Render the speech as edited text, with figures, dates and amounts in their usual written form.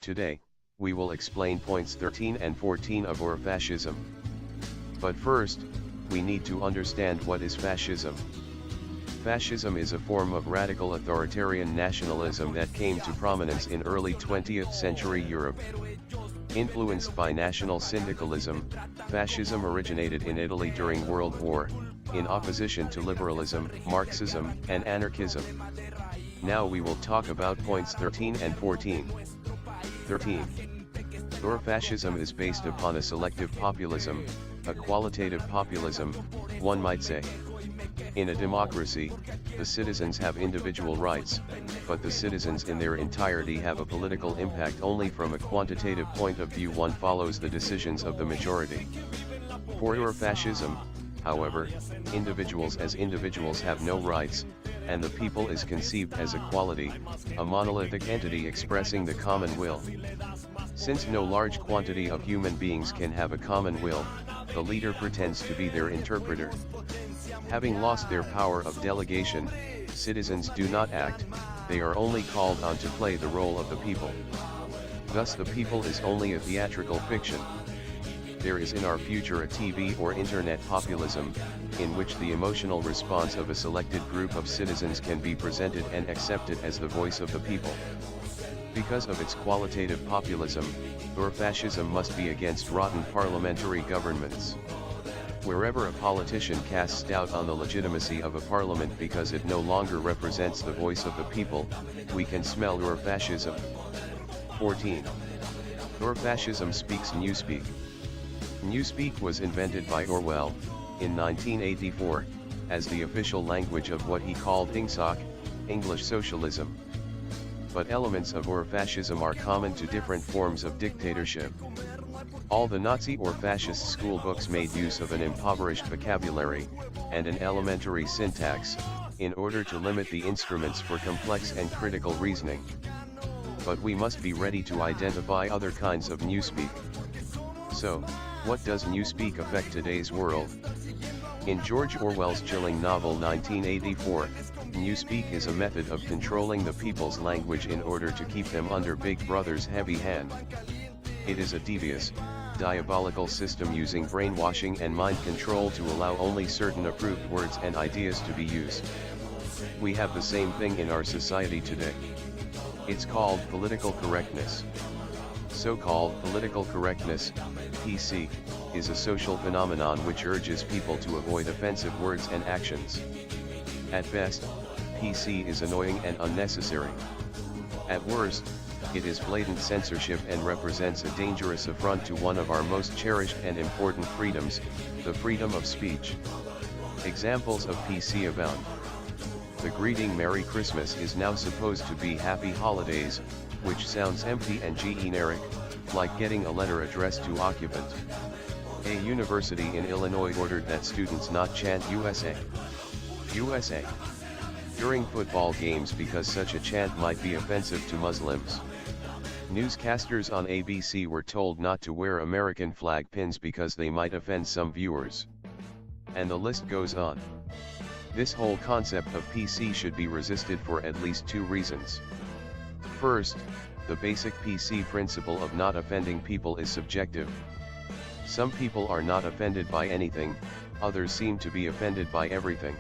Today, we will explain points 13 and 14 of Ur-Facism. But first, we need to understand what is fascism. Fascism is a form of radical authoritarian nationalism that came to prominence in early 20th century Europe. Influenced by national syndicalism, fascism originated in Italy during World War, in opposition to liberalism, Marxism, and anarchism. Now we will talk about points 13 and 14. 13. Ur-Fascism is based upon a selective populism, a qualitative populism, one might say. In a democracy, the citizens have individual rights, but the citizens in their entirety have a political impact only from a quantitative point of view. One follows the decisions of the majority. For Ur-Fascism, however, individuals as individuals have no rights, and the people is conceived as a quality, a monolithic entity expressing the common will. Since no large quantity of human beings can have a common will, the leader pretends to be their interpreter. Having lost their power of delegation, citizens do not act, they are only called on to play the role of the people. Thus the people is only a theatrical fiction. There is in our future a TV or internet populism, in which the emotional response of a selected group of citizens can be presented and accepted as the voice of the people. Because of its qualitative populism, Ur-Fascism must be against rotten parliamentary governments. Wherever a politician casts doubt on the legitimacy of a parliament because it no longer represents the voice of the people, we can smell Ur-Fascism. 14. Ur-Fascism speaks Newspeak. Newspeak was invented by Orwell, in 1984, as the official language of what he called Ingsoc, English socialism. But elements of Ur-Fascism are common to different forms of dictatorship. All the Nazi or fascist school books made use of an impoverished vocabulary, and an elementary syntax, in order to limit the instruments for complex and critical reasoning. But we must be ready to identify other kinds of Newspeak. So, what does Newspeak affect today's world? In George Orwell's chilling novel 1984, Newspeak is a method of controlling the people's language in order to keep them under Big Brother's heavy hand. It is a devious, diabolical system using brainwashing and mind control to allow only certain approved words and ideas to be used. We have the same thing in our society today. It's called political correctness. So-called political correctness, PC, is a social phenomenon which urges people to avoid offensive words and actions. At best, PC is annoying and unnecessary. At worst, it is blatant censorship and represents a dangerous affront to one of our most cherished and important freedoms, the freedom of speech. Examples of PC abound. The greeting Merry Christmas is now supposed to be Happy Holidays, which sounds empty and generic, like getting a letter addressed to occupant. A university in Illinois ordered that students not chant USA, USA during football games because such a chant might be offensive to Muslims. Newscasters on ABC were told not to wear American flag pins because they might offend some viewers. And the list goes on. This whole concept of PC should be resisted for at least two reasons. First, the basic PC principle of not offending people is subjective. Some people are not offended by anything, others seem to be offended by everything.